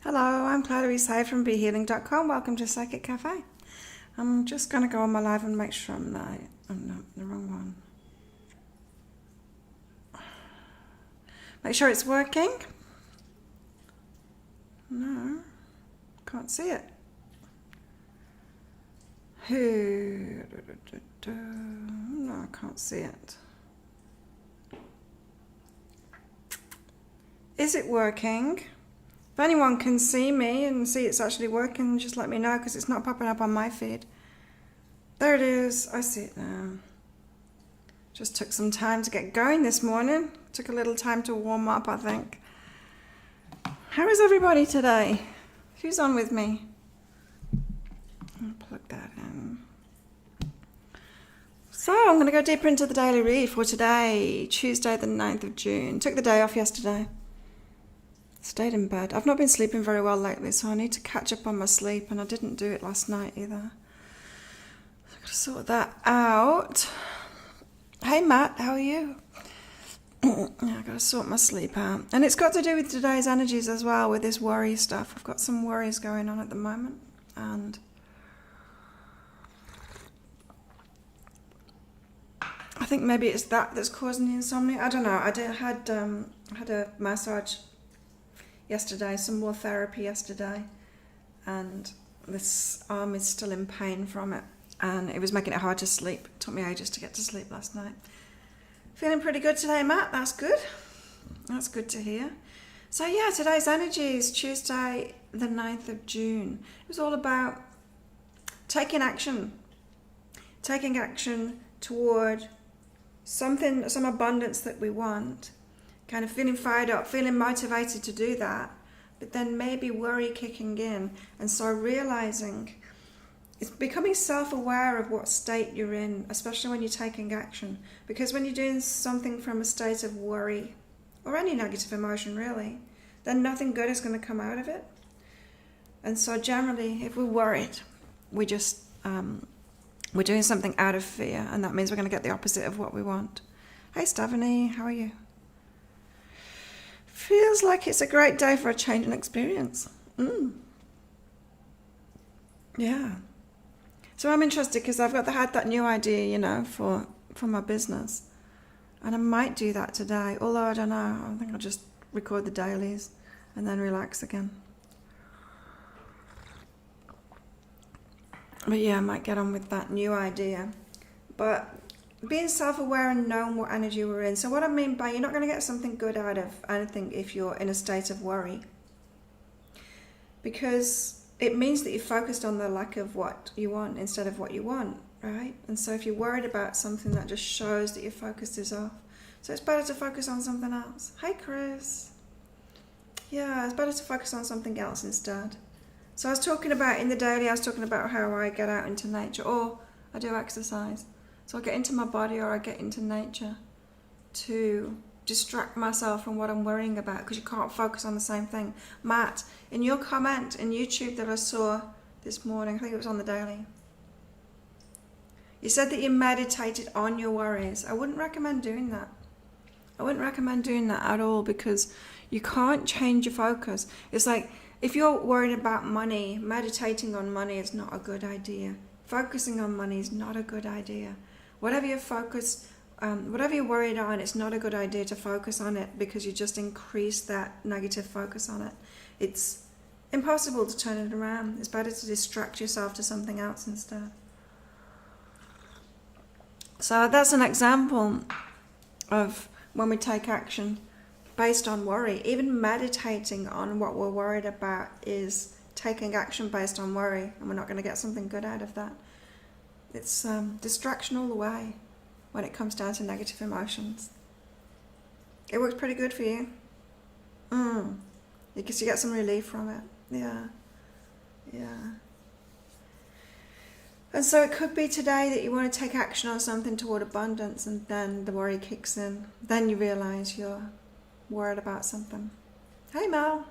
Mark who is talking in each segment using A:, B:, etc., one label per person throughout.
A: Hello, I'm Claire Louise Hay from BeHealing.com. Welcome to Psychic Cafe. I'm just going to go on my live and make sure I'm not the wrong one. Make sure it's working. No, can't see it. No, I can't see it. Is it working? If anyone can see me and see it's actually working, just let me know because it's not popping up on my feed. There it is. I see it now. Just took some time to get going this morning. Took a little time to warm up, I think. How is everybody today? Who's on with me? I'll plug that in. So I'm going to go deeper into the daily read for today, Tuesday the 9th of June. Took the day off yesterday. Stayed in bed. I've not been sleeping very well lately, so I need to catch up on my sleep, and I didn't do it last night either. So I've got to sort that out. Hey Matt, how are you? Yeah, I've got to sort my sleep out. And it's got to do with today's energies as well, with this worry stuff. I've got some worries going on at the moment, and I think maybe it's that's causing the insomnia. I don't know. I had a massage yesterday, some more therapy yesterday, and this arm is still in pain from it, and it was making it hard to sleep. It took me ages to get to sleep last night. Feeling pretty good today, Matt. That's good. That's good to hear. So yeah, today's energy is Tuesday the 9th of June. It was all about taking action toward something, some abundance that we want, kind of feeling fired up, feeling motivated to do that, but then maybe worry kicking in, and so realizing it's becoming self-aware of what state you're in, especially when you're taking action, because when you're doing something from a state of worry or any negative emotion really, then nothing good is going to come out of it. And so generally, if we're worried, we just we're doing something out of fear, and that means we're going to get the opposite of what we want. Hey Stephanie, how are you? Feels like it's a great day for a change in experience. Yeah. So I'm interested because I've had that new idea, for my business. And I might do that today, although I don't know. I think I'll just record the dailies and then relax again. But yeah, I might get on with that new idea. But being self-aware and knowing what energy we're in. So what I mean by you're not going to get something good out of anything if you're in a state of worry. Because it means that you're focused on the lack of what you want instead of what you want, right? And so if you're worried about something, that just shows that your focus is off. So it's better to focus on something else. Hi, Chris. Yeah, it's better to focus on something else instead. So I was talking about, in the daily, I was talking about how I get out into nature, or I do exercise. So I get into my body or I get into nature to distract myself from what I'm worrying about, because you can't focus on the same thing. Matt, in your comment in YouTube that I saw this morning, I think it was on the daily, you said that you meditated on your worries. I wouldn't recommend doing that. I wouldn't recommend doing that at all, because you can't change your focus. It's like if you're worried about money, meditating on money is not a good idea. Focusing on money is not a good idea. Whatever you're worried on, it's not a good idea to focus on it, because you just increase that negative focus on it. It's impossible to turn it around. It's better to distract yourself to something else instead. So that's an example of when we take action based on worry. Even meditating on what we're worried about is taking action based on worry, and we're not going to get something good out of that. It's distraction all the way when it comes down to negative emotions. It works pretty good for you. Because you get some relief from it. Yeah. And so it could be today that you want to take action on something toward abundance, and then the worry kicks in. Then you realize you're worried about something. Hey Mel,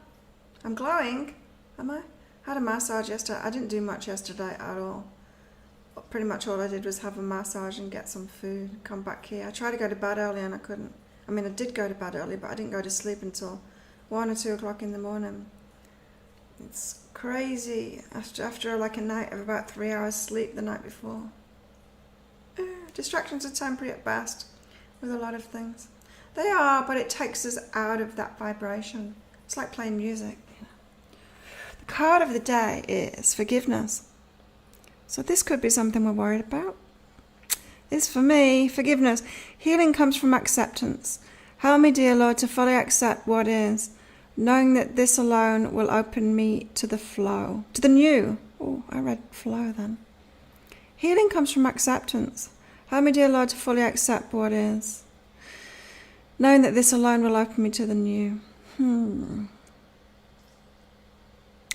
A: I'm glowing. Am I? Had a massage yesterday. I didn't do much yesterday at all. Pretty much all I did was have a massage and get some food, come back here. I tried to go to bed early and I couldn't. I did go to bed early, but I didn't go to sleep until 1 or 2 o'clock in the morning. It's crazy after like a night of about 3 hours sleep the night before. Distractions are temporary at best with a lot of things. They are, but it takes us out of that vibration. It's like playing music. The card of the day is forgiveness. So this could be something we're worried about. This, for me, forgiveness. Healing comes from acceptance. Help me, dear Lord, to fully accept what is, knowing that this alone will open me to the flow, to the new. Oh, I read flow then. Healing comes from acceptance. Help me, dear Lord, to fully accept what is, knowing that this alone will open me to the new.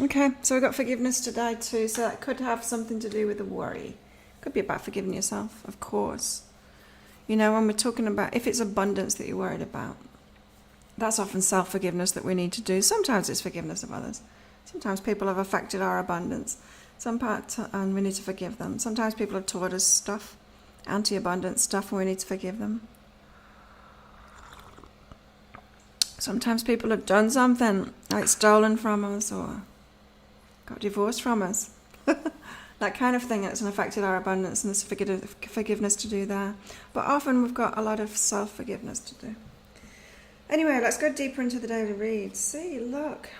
A: Okay, so we've got forgiveness today too, so that could have something to do with the worry. Could be about forgiving yourself, of course. You know, when we're talking about, if it's abundance that you're worried about, that's often self-forgiveness that we need to do. Sometimes it's forgiveness of others. Sometimes people have affected our abundance. And we need to forgive them. Sometimes people have taught us stuff, anti-abundance stuff, and we need to forgive them. Sometimes people have done something, like stolen from us or got divorced from us. That kind of thing, and it's affected our abundance, and there's forgiveness to do there. But often we've got a lot of self-forgiveness to do. Anyway, let's go deeper into the daily read. See, look.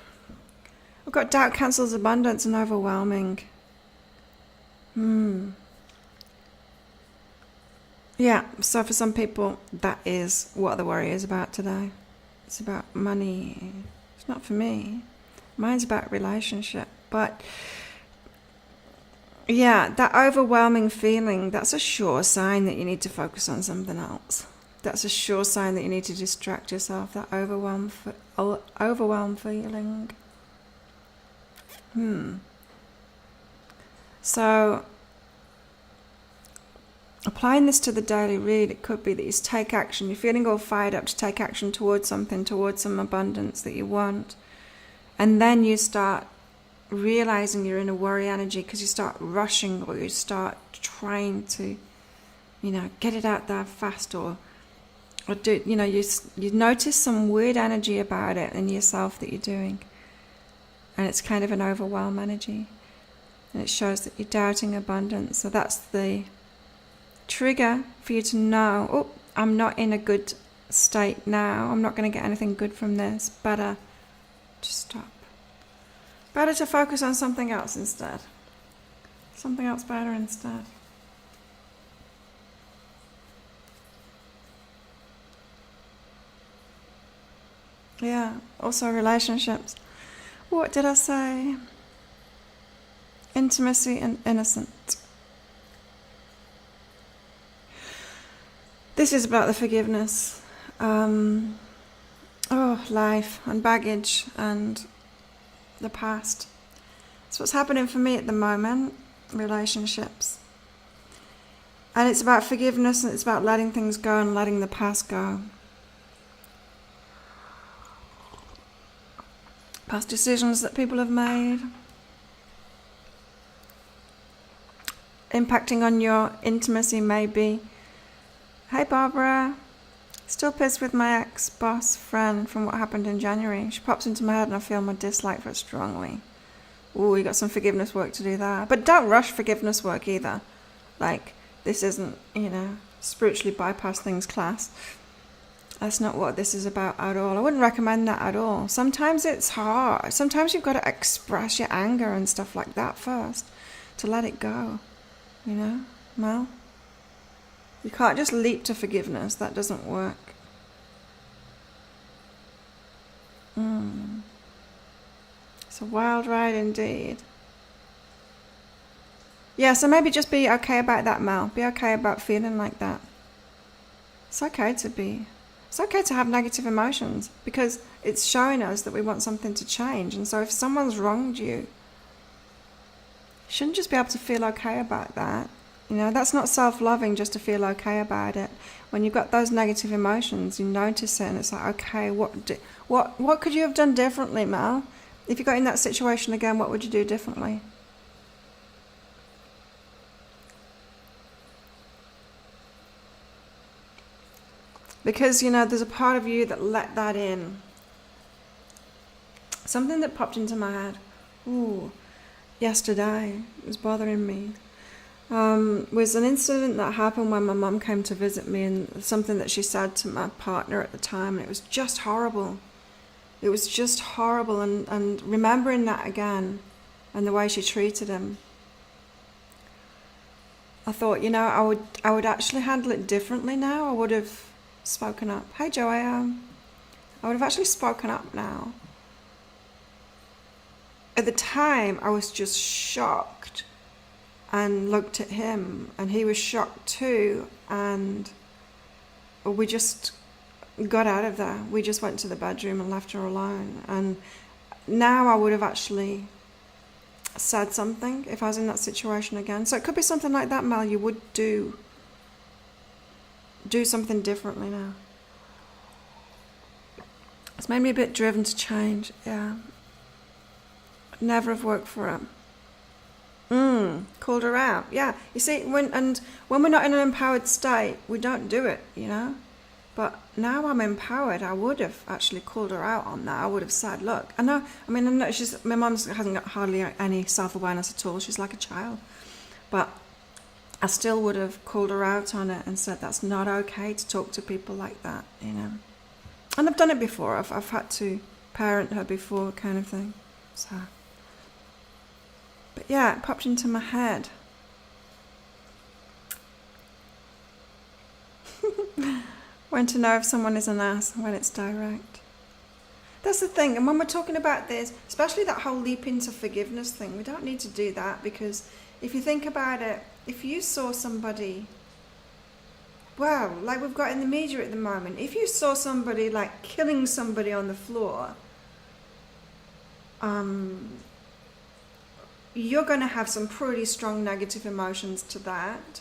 A: We've got doubt cancels abundance and overwhelming. Yeah, so for some people, that is what the worry is about today. It's about money. It's not for me. Mine's about relationship. But yeah, that overwhelming feeling, that's a sure sign that you need to focus on something else. That's a sure sign that you need to distract yourself, that overwhelm feeling. So, applying this to the daily read, it could be that you take action. You're feeling all fired up to take action towards something, towards some abundance that you want. And then you start realizing you're in a worry energy because you start rushing, or you start trying to, get it out there fast, or do, you notice some weird energy about it in yourself that you're doing. And it's kind of an overwhelm energy. And it shows that you're doubting abundance. So that's the trigger for you to know, oh, I'm not in a good state now. I'm not going to get anything good from this. Better to stop. Better to focus on something else instead. Something else better instead. Yeah, also relationships. What did I say? Intimacy and innocent. This is about the forgiveness. Life and baggage and the past. It's what's happening for me at the moment, relationships. And it's about forgiveness, and it's about letting things go and letting the past go. Past decisions that people have made. Impacting on your intimacy maybe. Hey Barbara. Still pissed with my ex-boss friend from what happened in January. She pops into my head and I feel my dislike for it strongly. Ooh, you got some forgiveness work to do there. But don't rush forgiveness work either. Like, this isn't, spiritually bypass things class. That's not what this is about at all. I wouldn't recommend that at all. Sometimes it's hard. Sometimes you've got to express your anger and stuff like that first to let it go. Mel? You can't just leap to forgiveness. That doesn't work. It's a wild ride indeed. Yeah, so maybe just be okay about that, Mel. Be okay about feeling like that. It's okay to have negative emotions because it's showing us that we want something to change. And so if someone's wronged you, you shouldn't just be able to feel okay about that. That's not self-loving just to feel okay about it. When you've got those negative emotions, you notice it and it's like, okay, what could you have done differently, Mel? If you got in that situation again, what would you do differently? Because, there's a part of you that let that in. Something that popped into my head yesterday. It was bothering me. Was an incident that happened when my mum came to visit me, and something that she said to my partner at the time, and it was just horrible. It was just horrible, and remembering that again, and the way she treated him, I thought, I would actually handle it differently now. I would have spoken up. Hey, Joey, I would have actually spoken up now. At the time, I was just shocked and looked at him, and he was shocked too, and we just got out of there. We just went to the bedroom and left her alone. And now I would have actually said something if I was in that situation again. So it could be something like that, Mel. You would do something differently now. It's made me a bit driven to change. Yeah. Never have worked for him. Called her out. Yeah. You see, when we're not in an empowered state, we don't do it, But now I'm empowered. I would have actually called her out on that. I would have said, look, I know my mum hasn't got hardly any self-awareness at all. She's like a child. But I still would have called her out on it and said, that's not okay to talk to people like that, And I've done it before. I've had to parent her before, kind of thing. So, but yeah, it popped into my head. When to know if someone is an ass, when it's direct. That's the thing. And when we're talking about this, especially that whole leap into forgiveness thing, we don't need to do that, because if you think about it, if you saw somebody, well, like we've got in the media at the moment, if you saw somebody like killing somebody on the floor, you're going to have some pretty strong negative emotions to that,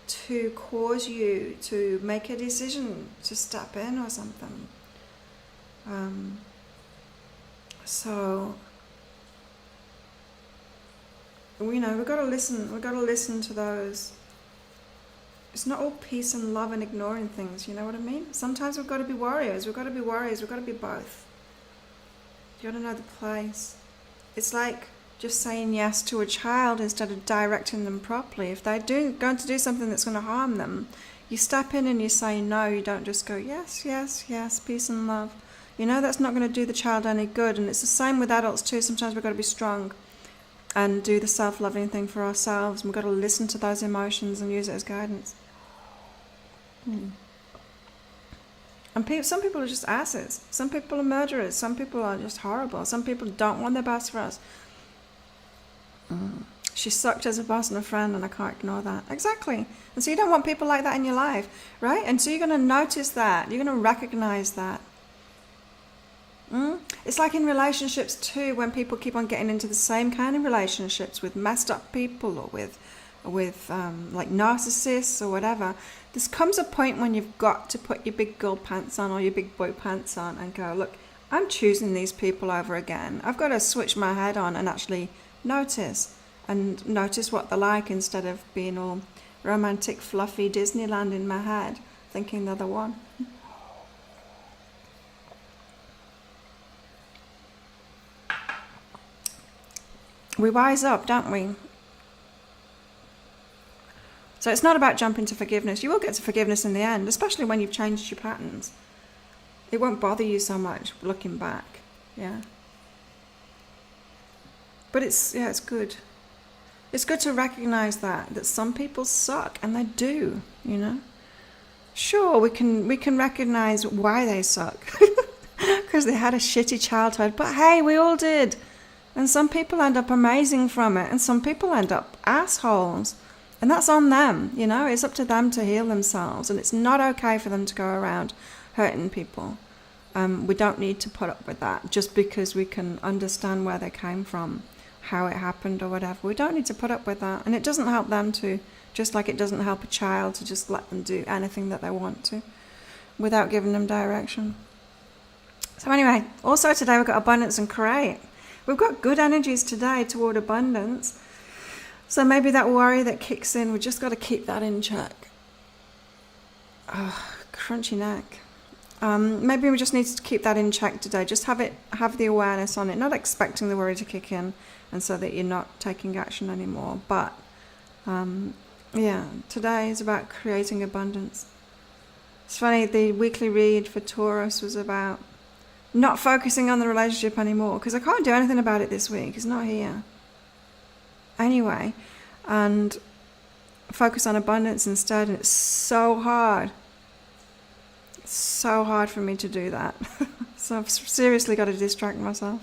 A: to cause you to make a decision to step in or something. So, we've got to listen. We've got to listen to those. It's not all peace and love and ignoring things, you know what I mean? Sometimes we've got to be warriors. We've got to be warriors. We've got to be both. You got to know the place. It's like just saying yes to a child instead of directing them properly. If they're going to do something that's going to harm them, you step in and you say no. You don't just go, yes, yes, yes, peace and love. That's not going to do the child any good. And it's the same with adults too. Sometimes we've got to be strong and do the self-loving thing for ourselves. We've got to listen to those emotions and use it as guidance. And some people are just asses. Some people are murderers. Some people are just horrible. Some people don't want their best for us. She sucked as a boss and a friend, and I can't ignore that. Exactly. And so you don't want people like that in your life, right? And so you're going to notice that. You're going to recognize that. It's like in relationships too, when people keep on getting into the same kind of relationships with messed up people or with like narcissists or whatever. There comes a point when you've got to put your big girl pants on or your big boy pants on and go, look, I'm choosing these people over again. I've got to switch my head on and actually notice what they're like, instead of being all romantic, fluffy Disneyland in my head, thinking they're the one. We wise up, don't we? So it's not about jumping to forgiveness. You will get to forgiveness in the end, especially when you've changed your patterns. It won't bother you so much looking back. Yeah. But it's good. It's good to recognize that some people suck, and they do, Sure, we can recognize why they suck. Because they had a shitty childhood. But hey, we all did. And some people end up amazing from it, and some people end up assholes. And that's on them, It's up to them to heal themselves, and it's not okay for them to go around hurting people. We don't need to put up with that just because we can understand where they came from, how it happened or whatever. We don't need to put up with that. And it doesn't help them to, just like it doesn't help a child to just let them do anything that they want to without giving them direction. So anyway, also today we've got abundance and create. We've got good energies today toward abundance. So maybe that worry that kicks in, we just got to keep that in check. Oh, crunchy neck. Maybe we just need to keep that in check today. Just have the awareness on it, not expecting the worry to kick in, and so that you're not taking action anymore. But today is about creating abundance. It's funny, the weekly read for Taurus was about not focusing on the relationship anymore, because I can't do anything about it this week. It's not here. Anyway, and focus on abundance instead, and it's so hard. It's so hard for me to do that. So I've seriously got to distract myself.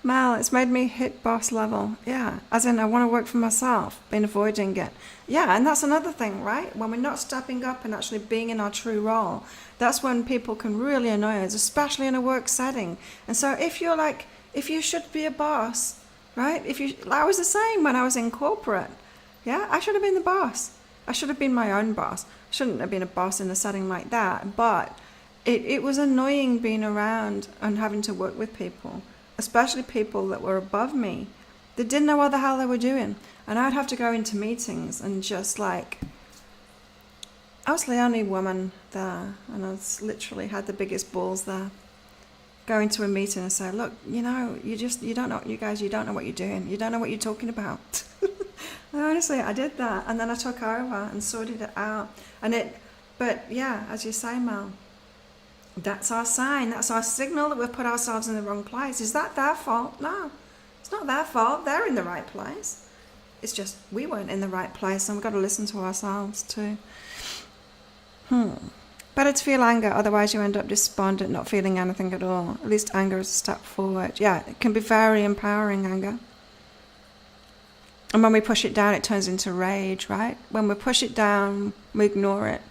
A: Mel, it's made me hit boss level. Yeah, as in I want to work for myself, been avoiding it. Yeah, and that's another thing, right? When we're not stepping up and actually being in our true role, that's when people can really annoy us, especially in a work setting. And so if you should be a boss, right? I was the same when I was in corporate. Yeah, I should have been the boss. I should have been my own boss. I shouldn't have been a boss in a setting like that. But it was annoying being around and having to work with people, especially people that were above me. They didn't know what the hell they were doing. And I'd have to go into meetings and just I was the only woman there, and I literally had the biggest balls there. Go into a meeting and say, look, you don't know, you guys, you don't know what you're doing. You don't know what you're talking about. Honestly, I did that, and then I took over and sorted it out. But yeah, as you say, Mel, that's our sign, that's our signal that we've put ourselves in the wrong place. Is that their fault? No, it's not their fault. They're in the right place. It's just we weren't in the right place, and we've got to listen to ourselves too. Better to feel anger, otherwise you end up despondent, not feeling anything at all. At least anger is a step forward. Yeah, it can be very empowering, anger. And when we push it down, it turns into rage, right? When we push it down, we ignore it.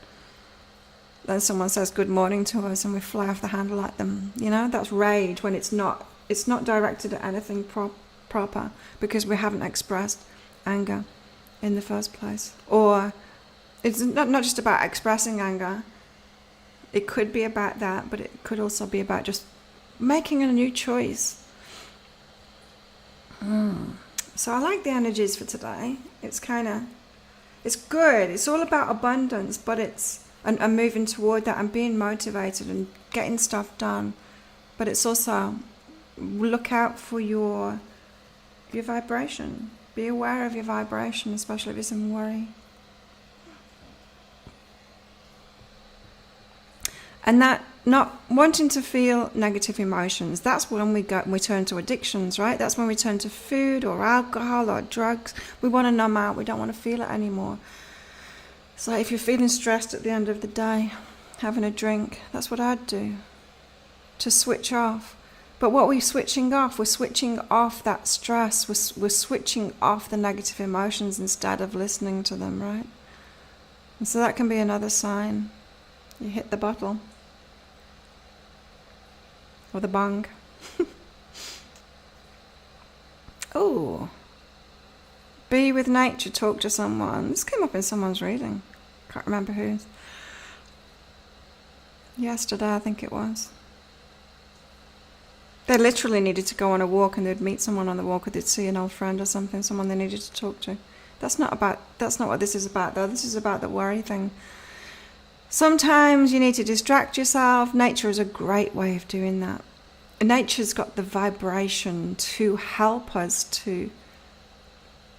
A: Then someone says good morning to us and we fly off the handle at them. That's rage when it's not directed at anything proper, because we haven't expressed anger in the first place. Or it's not just about expressing anger. It could be about that, but it could also be about just making a new choice. So I like the energies for today. It's good. It's all about abundance, but it's and moving toward that and being motivated and getting stuff done. But it's also look out for your vibration. Be aware of your vibration, especially if it's in worry. And that not wanting to feel negative emotions, that's when we turn to addictions, right? That's when we turn to food or alcohol or drugs. We want to numb out. We don't want to feel it anymore. So if you're feeling stressed at the end of the day, having a drink, that's what I'd do, to switch off. But what we're switching off, we're switching off that stress. We're switching off the negative emotions instead of listening to them, right? And so that can be another sign. You hit the bottle. Or the bong. Oh. Be with nature, talk to someone. This came up in someone's reading. Can't remember whose. Yesterday, I think it was. They literally needed to go on a walk, and they'd meet someone on the walk, or they'd see an old friend or something, someone they needed to talk to. That's not what this is about, though. This is about the worry thing. Sometimes you need to distract yourself. Nature is a great way of doing that. Nature's got the vibration to help us to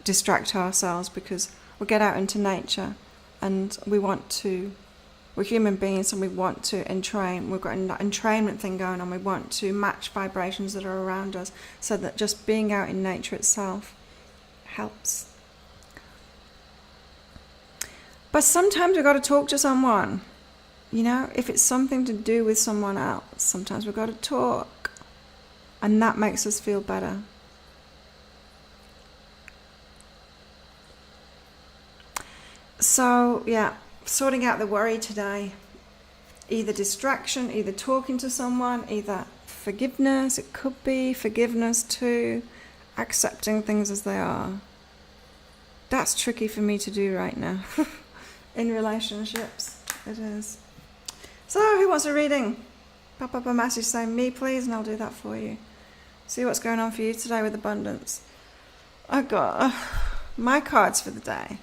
A: distract ourselves, because we get out into nature and we're human beings and we want to entrain. We've got an entrainment thing going on. We want to match vibrations that are around us, so that just being out in nature itself helps. But sometimes we've got to talk to someone. If it's something to do with someone else, sometimes we've got to talk. And that makes us feel better. So, yeah, sorting out the worry today. Either distraction, either talking to someone, either forgiveness. It could be forgiveness too. Accepting things as they are. That's tricky for me to do right now. In relationships, it is. So, who wants a reading? Pop up a message saying me please, and I'll do that for you. See what's going on for you today with abundance. I've got my cards for the day.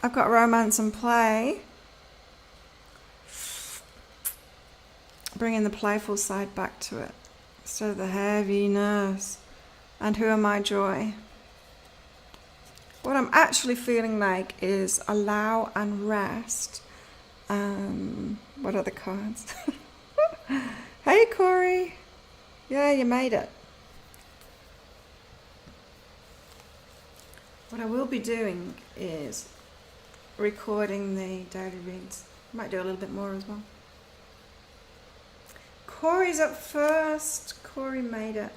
A: I've got romance and play. bringing the playful side back to it instead of the heaviness. And who am I, joy? What I'm actually feeling like is allow and rest. What are the cards? Hey, Corey. Yeah, you made it. What I will be doing is recording the daily reads. Might do a little bit more as well. Corey's up first. Corey made it.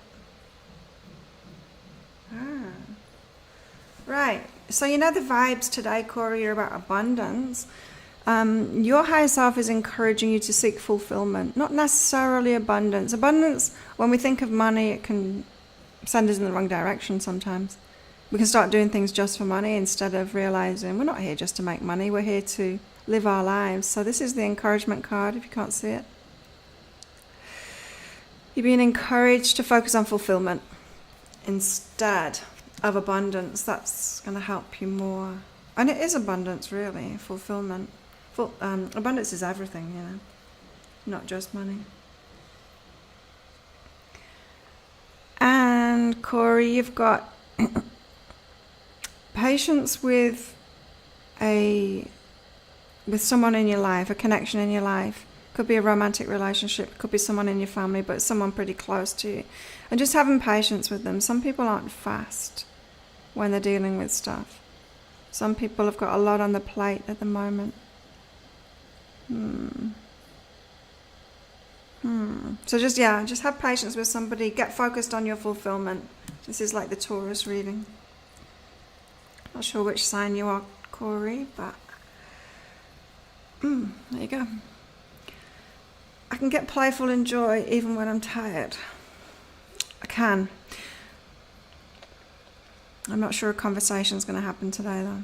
A: Right. So you know the vibes today, Corey, are about abundance. Your higher self is encouraging you to seek fulfillment, not necessarily abundance. Abundance, when we think of money, it can send us in the wrong direction sometimes. We can start doing things just for money instead of realizing we're not here just to make money, we're here to live our lives. So this is the encouragement card, if you can't see it. You're being encouraged to focus on fulfillment instead of abundance. That's going to help you more. And it is abundance, really, fulfillment. Abundance is everything, you know, not just money. And Corey, you've got patience with someone in your life, a connection in your life. Could be a romantic relationship, could be someone in your family, but someone pretty close to you. And just having patience with them. Some people aren't fast when they're dealing with stuff. Some people have got a lot on the plate at the moment. So just have patience with somebody. Get focused on your fulfillment. This is like the Taurus reading. Not sure which sign you are, Corey, but there you go. I can get playful and joy even when I'm tired. I can. I'm not sure a conversation's going to happen today, though.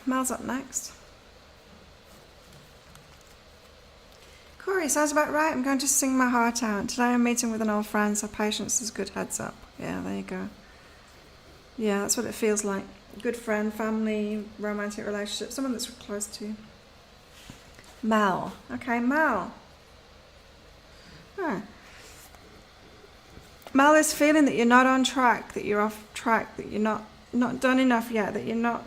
A: Mel's up next. Corey, sounds about right. I'm going to sing my heart out. Today I'm meeting with an old friend, so patience is good, heads up. Yeah, there you go. Yeah, that's what it feels like. Good friend, family, romantic relationship, someone that's close to you. Mel. Okay, Mel. Mel is feeling that you're not on track, that you're off track, that you're not done enough yet, that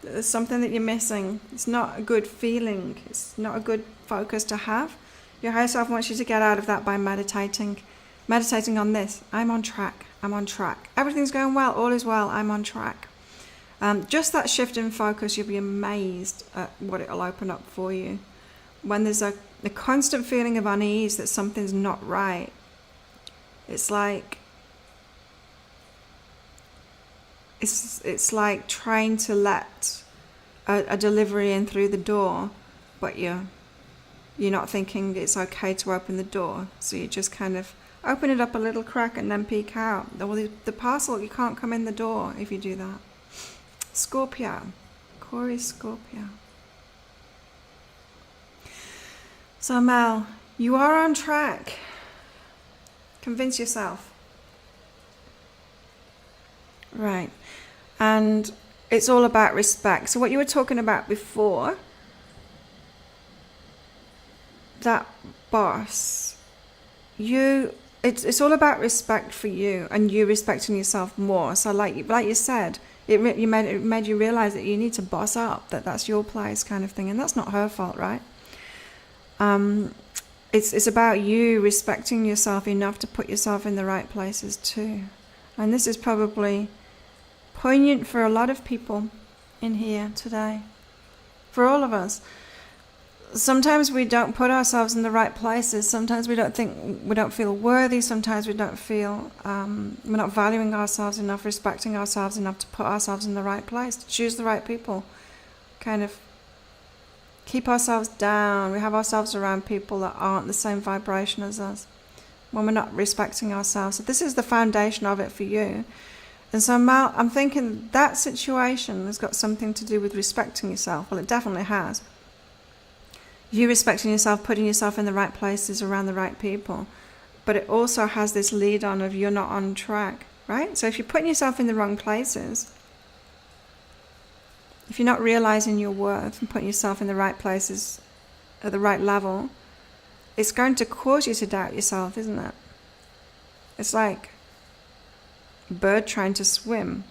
A: there's something that you're missing. It's not a good feeling. It's not a good focus to have. Your higher self wants you to get out of that by meditating on this. I'm on track. Everything's going well. All is well. I'm on track. Just that shift in focus, you'll be amazed at what it'll open up for you. When there's a constant feeling of unease that something's not right, it's like trying to let a delivery in through the door, but you're not thinking it's okay to open the door, so you just kind of open it up a little crack and then peek out. Well, the parcel, you can't come in the door if you do that. Scorpio. Corey, Scorpio. So Mel, you are on track. Convince yourself. Right. And it's all about respect. So what you were talking about before, that boss, it's all about respect for you and you respecting yourself more. So like you said, it made you realize that you need to boss up, that's your place kind of thing. And that's not her fault, right? It's about you respecting yourself enough to put yourself in the right places too. And this is probably poignant for a lot of people in here today. For all of us. Sometimes we don't put ourselves in the right places. Sometimes we don't feel worthy. Sometimes we don't feel, we're not valuing ourselves enough, respecting ourselves enough to put ourselves in the right place, to choose the right people. Kind of keep ourselves down. We have ourselves around people that aren't the same vibration as us when we're not respecting ourselves. So this is the foundation of it for you. And so Mal, I'm thinking that situation has got something to do with respecting yourself. Well, it definitely has. You respecting yourself, putting yourself in the right places around the right people. But it also has this lead on of you're not on track, right? So if you're putting yourself in the wrong places, if you're not realizing your worth and putting yourself in the right places at the right level, it's going to cause you to doubt yourself, isn't it? It's like a bird trying to swim.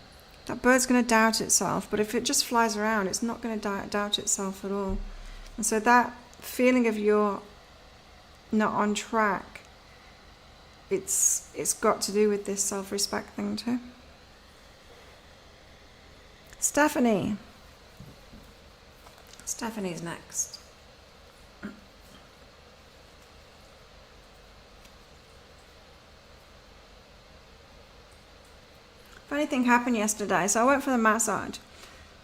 A: That bird's going to doubt itself, but if it just flies around, it's not going to doubt itself at all. And so that feeling of you're not on track, it's got to do with this self-respect thing too. Stephanie's next. Funny thing happened yesterday. So I went for the massage,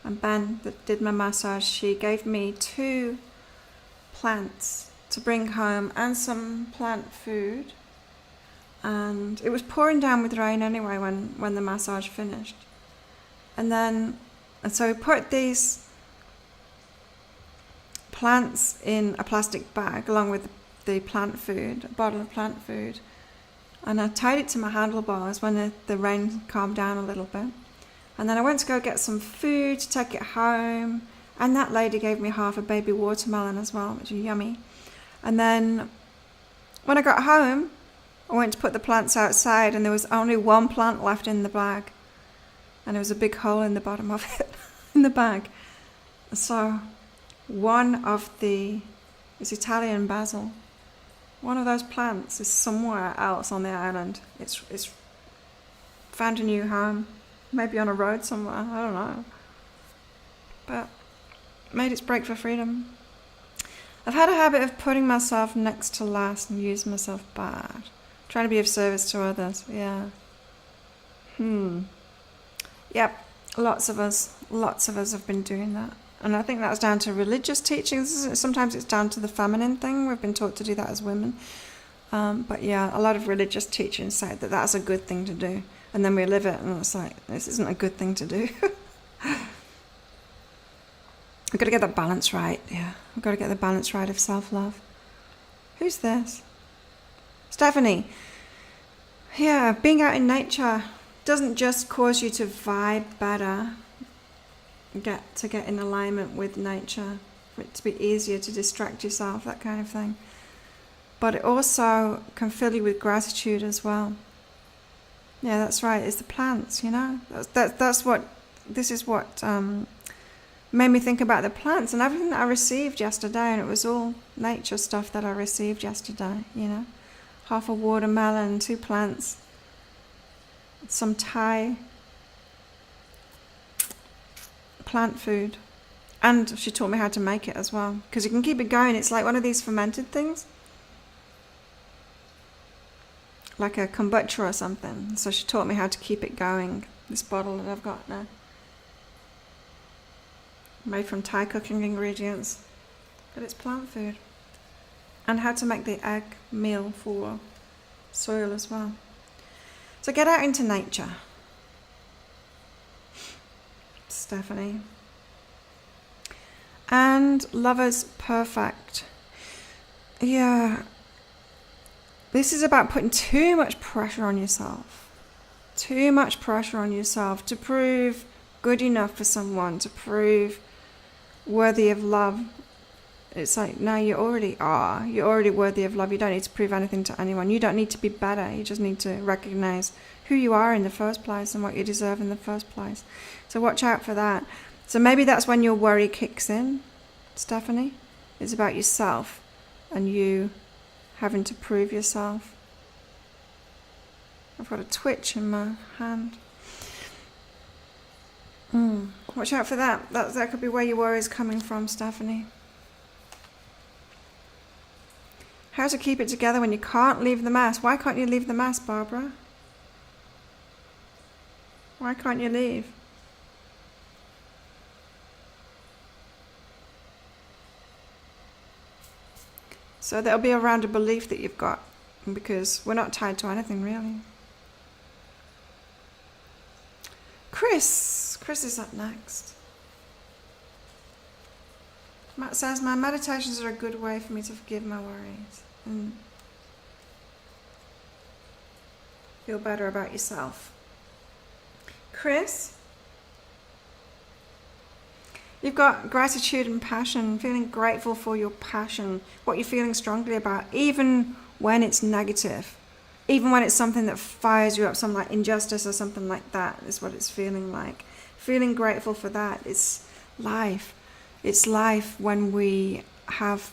A: and Ben, that did my massage, she gave me 2 plants to bring home and some plant food. And it was pouring down with rain anyway when the massage finished. And so we put these plants in a plastic bag along with the plant food, a bottle of plant food. And I tied it to my handlebars when the rain calmed down a little bit. And then I went to go get some food to take it home. And that lady gave me half a baby watermelon as well, which was yummy. And then when I got home, I went to put the plants outside and there was only 1 plant left in the bag. And there was a big hole in the bottom of it, in the bag. So one of it's Italian basil. One of those plants is somewhere else on the island. It's found a new home, maybe on a road somewhere, I don't know. But made its break for freedom. I've had a habit of putting myself next to last and using myself bad. Trying to be of service to others, yeah. Yep, lots of us have been doing that. And I think that's down to religious teachings. Sometimes it's down to the feminine thing. We've been taught to do that as women. But yeah, a lot of religious teachings say that that's a good thing to do. And then we live it and it's like, this isn't a good thing to do. We've got to get that balance right, yeah. We've got to get the balance right of self-love. Who's this? Stephanie. Yeah, being out in nature doesn't just cause you to vibe better, get in alignment with nature, for it to be easier to distract yourself, that kind of thing. But it also can fill you with gratitude as well. Yeah, that's right. It's the plants, you know. This is what made me think about the plants and everything that I received yesterday, and it was all nature stuff that I received yesterday, you know. Half a watermelon, 2 plants, some Thai plant food. And she taught me how to make it as well, because you can keep it going. It's like one of these fermented things, like a kombucha or something. So she taught me how to keep it going. This bottle that I've got now, made from Thai cooking ingredients, but it's plant food. And how to make the egg meal for soil as well. So get out into nature, Stephanie. And Lovers Perfect. Yeah. This is about putting too much pressure on yourself. Too much pressure on yourself to prove good enough for someone, to prove worthy of love. It's like, no, you already are. You're already worthy of love. You don't need to prove anything to anyone. You don't need to be better. You just need to recognize who you are in the first place and what you deserve in the first place. So watch out for that. So maybe that's when your worry kicks in, Stephanie. It's about yourself and you having to prove yourself. I've got a twitch in my hand. Watch out for that. That could be where your worry is coming from, Stephanie. How to keep it together when you can't leave the mass. Why can't you leave the mass, Barbara? Why can't you leave? So that'll be around a belief that you've got, because we're not tied to anything really. Chris is up next. Matt says, my meditations are a good way for me to forgive my worries and feel better about yourself. Chris, You've got gratitude and passion, feeling grateful for your passion, what you're feeling strongly about, even when it's negative. Even when it's something that fires you up, something like injustice or something like that is what it's feeling like. Feeling grateful for that. It's life. It's life when we have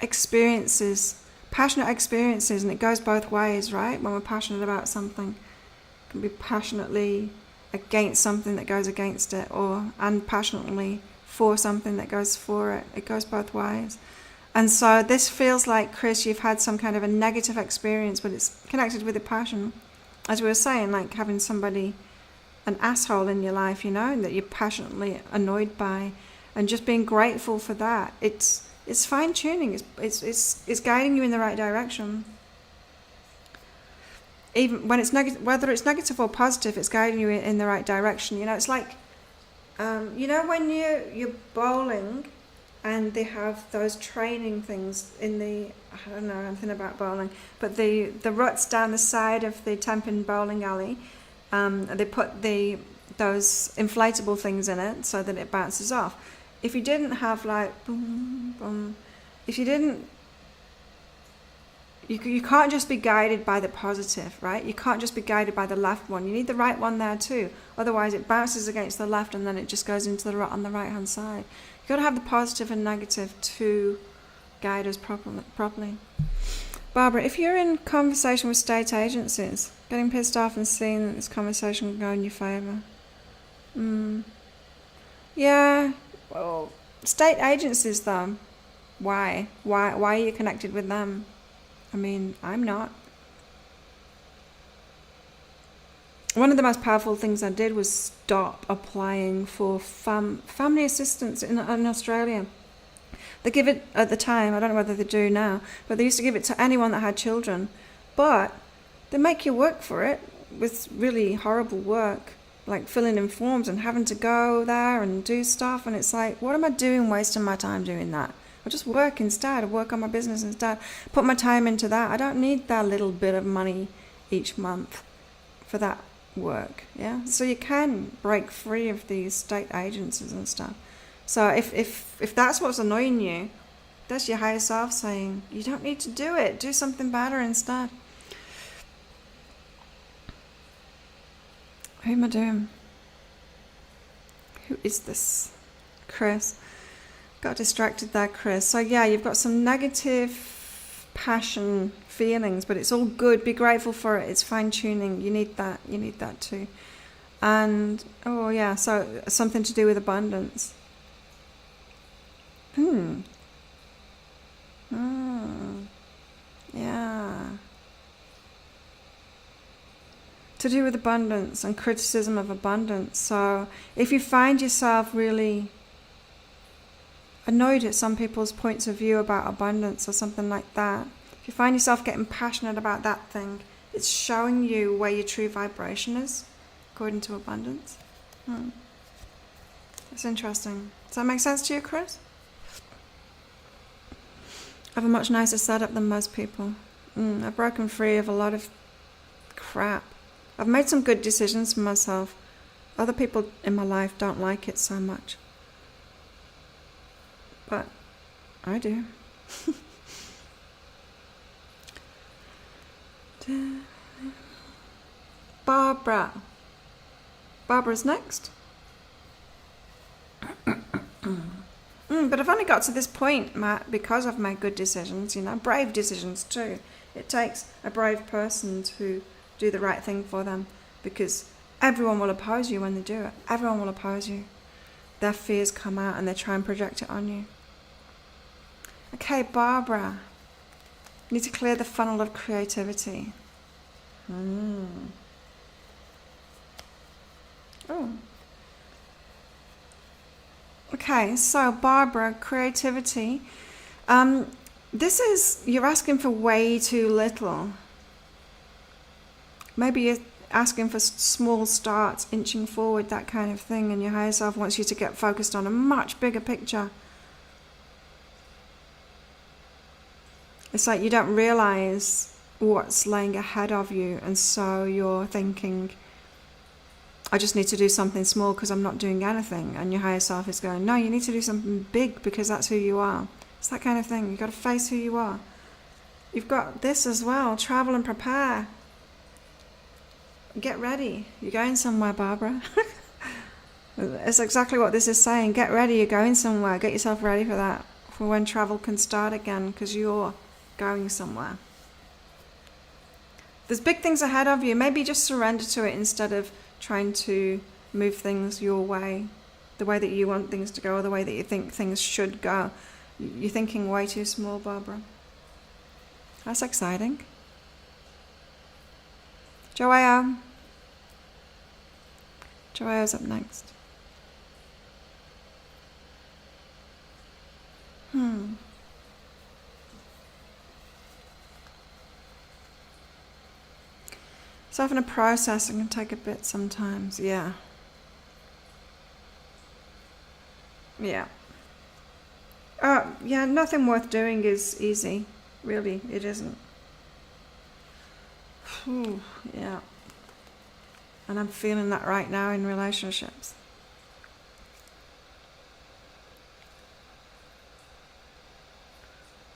A: experiences, passionate experiences, and it goes both ways, right? When we're passionate about something, it can be passionately against something that goes against it, and passionately for something that goes for it. It goes both ways. And so this feels like, Chris, you've had some kind of a negative experience, but it's connected with a passion. As we were saying, like having somebody, an asshole in your life, you know, that you're passionately annoyed by, and just being grateful for that. It's fine tuning. It's guiding you in the right direction. Even when it's negative, whether it's negative or positive, it's guiding you in the right direction. You know, it's like, you know, when you're bowling, and they have those training things in the, I don't know anything about bowling, but the ruts down the side of the Tenpin bowling alley, they put those inflatable things in it so that it bounces off. If you didn't have like boom, boom, if you didn't, you can't just be guided by the positive, right? You can't just be guided by the left one. You need the right one there too. Otherwise it bounces against the left and then it just goes into the rut on the right hand side. You've got to have the positive and negative to guide us properly. Barbara, if you're in conversation with state agencies, getting pissed off and seeing that this conversation can go in your favour. Yeah, well, state agencies though, why? Why are you connected with them? I mean, I'm not. One of the most powerful things I did was stop applying for family assistance in Australia. They give it at the time, I don't know whether they do now, but they used to give it to anyone that had children. But they make you work for it with really horrible work, like filling in forms and having to go there and do stuff. And it's like, what am I doing wasting my time doing that? I'll just work instead. I'll work on my business instead. Put my time into that. I don't need that little bit of money each month for that work. Yeah, so you can break free of these state agencies and stuff. So if that's what's annoying you, that's your higher self saying you don't need to do it. Do something better instead. Who am I doing? Who is this? Chris. Got distracted there, Chris. So yeah, you've got some negative passion feelings, but it's all good. Be grateful for it. It's fine tuning. You need that. You need that too. And oh yeah, so something to do with abundance. Yeah. To do with abundance and criticism of abundance. So if you find yourself really annoyed at some people's points of view about abundance or something like that, if you find yourself getting passionate about that thing, it's showing you where your true vibration is, according to abundance. That's interesting. Does that make sense to you, Chris? I have a much nicer setup than most people. I've broken free of a lot of crap. I've made some good decisions for myself. Other people in my life don't like it so much. But I do. Barbara. Barbara's next. But I've only got to this point, Matt, because I've made good decisions, brave decisions too. It takes a brave person to do the right thing for them, because everyone will oppose you when they do it. Everyone will oppose you. Their fears come out and they try and project it on you. Okay, Barbara. You need to clear the funnel of creativity. Oh. Okay, so Barbara, creativity. You're asking for way too little. Maybe you're asking for small starts, inching forward, that kind of thing, and your higher self wants you to get focused on a much bigger picture. It's like you don't realize what's laying ahead of you, and so you're thinking I just need to do something small because I'm not doing anything. And your higher self is going, no, you need to do something big because that's who you are. It's that kind of thing. You've got to face who you are. You've got this as well. Travel and prepare. Get ready. You're going somewhere, Barbara. It's exactly what this is saying. Get ready. You're going somewhere. Get yourself ready for that. For when travel can start again, because you're going somewhere. There's big things ahead of you. Maybe just surrender to it instead of trying to move things your way, the way that you want things to go, or the way that you think things should go. You're thinking way too small, Barbara. That's exciting. Joao. Joao's up next. It's often a process and can take a bit sometimes, yeah. Yeah. Yeah, nothing worth doing is easy. Really, it isn't. Whew, yeah. And I'm feeling that right now in relationships.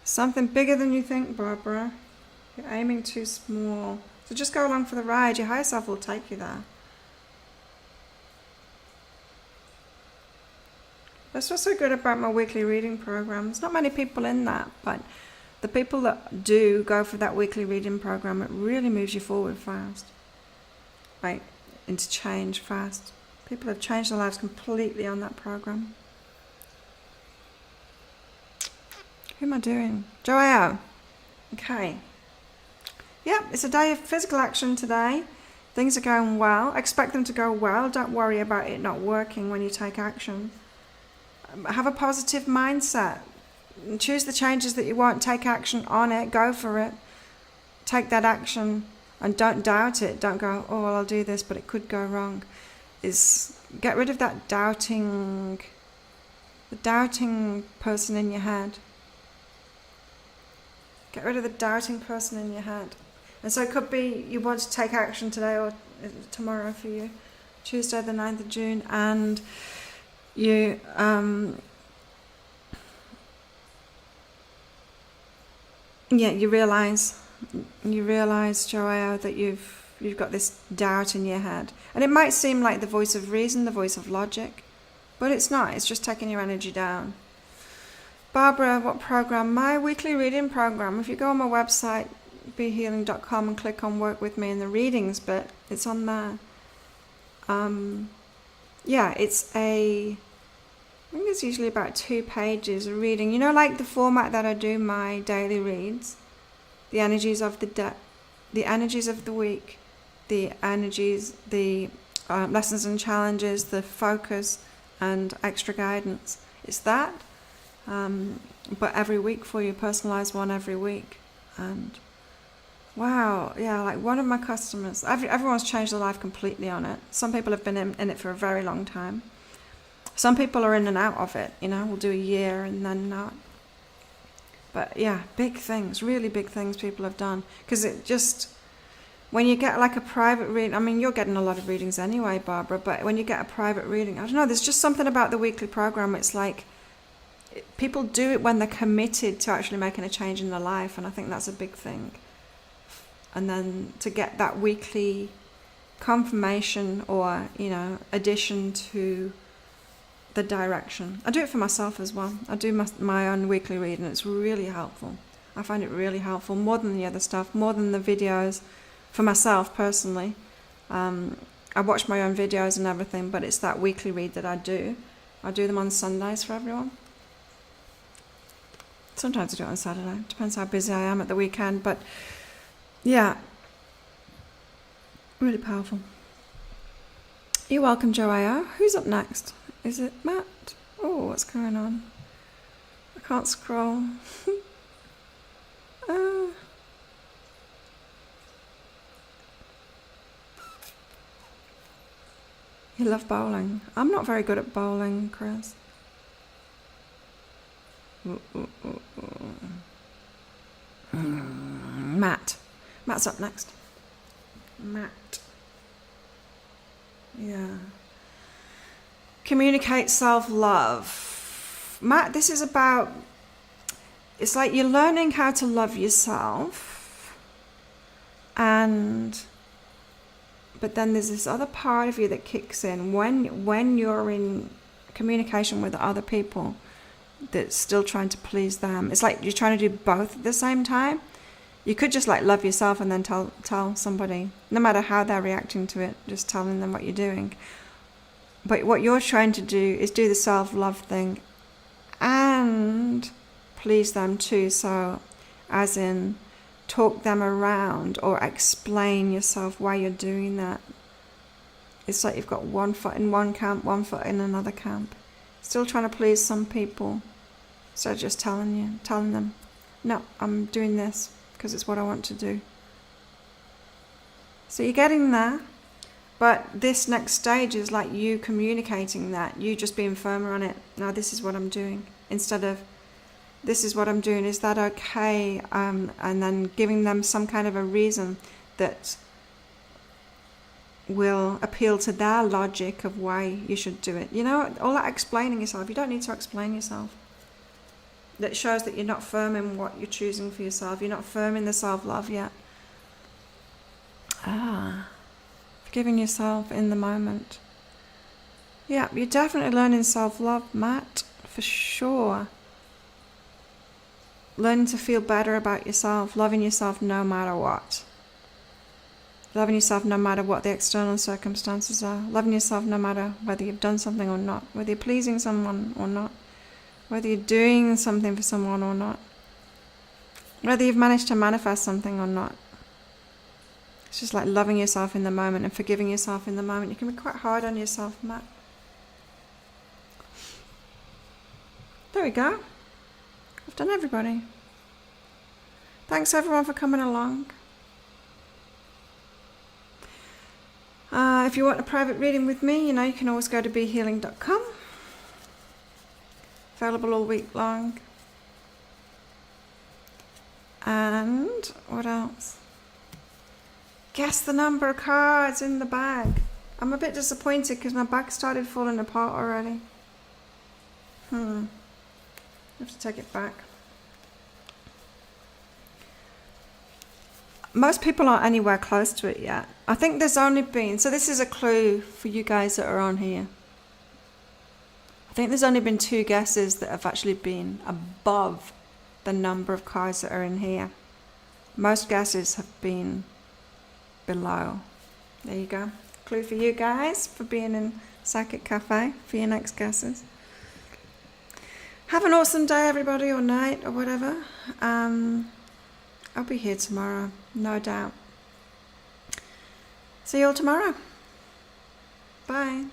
A: Something bigger than you think, Barbara. You're aiming too small. So just go along for the ride. Your higher self will take you there. That's what's so good about my weekly reading program. There's not many people in that, but the people that do go for that weekly reading program, it really moves you forward fast. Like, into change fast. People have changed their lives completely on that program. Who am I doing? Joao. Okay. Yep, it's a day of physical action today. Things are going well. Expect them to go well. Don't worry about it not working when you take action. Have a positive mindset. Choose the changes that you want. Take action on it. Go for it. Take that action and don't doubt it. Don't go, oh, well, I'll do this, but it could go wrong. Get rid of that the doubting person in your head. Get rid of the doubting person in your head. And so it could be you want to take action today or tomorrow for you, Tuesday the 9th of June, and you you realise, Joao, that you've got this doubt in your head. And it might seem like the voice of reason, the voice of logic, but it's not. It's just taking your energy down. Barbara, what program? My weekly reading program. If you go on my website, behealing.com, and click on Work With Me in the readings bit, it's on there. It's I think it's usually about 2 pages of reading. You know, like the format that I do my daily reads, the energies of the energies of the week, the energies, the lessons and challenges, the focus, and extra guidance. It's that. But every week for you, personalized one every week. And wow, yeah, like one of my customers, everyone's changed their life completely on it. Some people have been in it for a very long time. Some people are in and out of it, will do a year and then not. But yeah, big things, really big things people have done. Because it just, when you get like a private reading, I mean, you're getting a lot of readings anyway, Barbara, but when you get a private reading, I don't know, there's just something about the weekly program. It's like, people do it when they're committed to actually making a change in their life, and I think that's a big thing. And then to get that weekly confirmation or, addition to the direction. I do it for myself as well. I do my own weekly reading. It's really helpful. I find it really helpful, more than the other stuff, more than the videos for myself personally. I watch my own videos and everything, but it's that weekly read that I do. I do them on Sundays for everyone. Sometimes I do it on Saturday. Depends how busy I am at the weekend. But yeah, really powerful. You're welcome, Joao. Who's up next? Is it Matt? Oh, what's going on? I can't scroll. You love bowling. I'm not very good at bowling, Chris. Matt. Matt's up next. Matt. Yeah. Communicate self-love. Matt, this is about, it's like you're learning how to love yourself, but then there's this other part of you that kicks in when you're in communication with other people that's still trying to please them. It's like you're trying to do both at the same time. You could just like love yourself and then tell somebody, no matter how they're reacting to it, just telling them what you're doing. But what you're trying to do is do the self-love thing and please them too. So as in talk them around or explain yourself why you're doing that. It's like you've got one foot in one camp, one foot in another camp. Still trying to please some people. So just telling them, no, I'm doing this because it's what I want to do. So you're getting there. But this next stage is like you communicating that, you just being firmer on it. Now this is what I'm doing, instead of this is what I'm doing, is that okay? And then giving them some kind of a reason that will appeal to their logic of why you should do it. You know, all that explaining yourself, you don't need to explain yourself. That shows that you're not firm in what you're choosing for yourself. You're not firm in the self-love yet. Forgiving yourself in the moment. Yeah, you're definitely learning self-love, Matt, for sure. Learning to feel better about yourself, loving yourself no matter what. Loving yourself no matter what the external circumstances are. Loving yourself no matter whether you've done something or not, whether you're pleasing someone or not, whether you're doing something for someone or not, whether you've managed to manifest something or not. It's just like loving yourself in the moment and forgiving yourself in the moment. You can be quite hard on yourself, Matt. There we go. I've done everybody. Thanks everyone for coming along. If you want a private reading with me, you know, you can always go to behealing.com. Available all week long. And what else? Guess the number of cards in the bag. I'm a bit disappointed because my bag started falling apart already. I have to take it back. Most people aren't anywhere close to it yet. I think there's only been, so this is a clue for you guys that are on here. I think there's only been 2 guesses that have actually been above the number of cards that are in here. Most guesses have been below. There you go. Clue for you guys for being in Psychic Cafe for your next guesses. Have an awesome day, everybody, or night, or whatever. I'll be here tomorrow, no doubt. See you all tomorrow. Bye.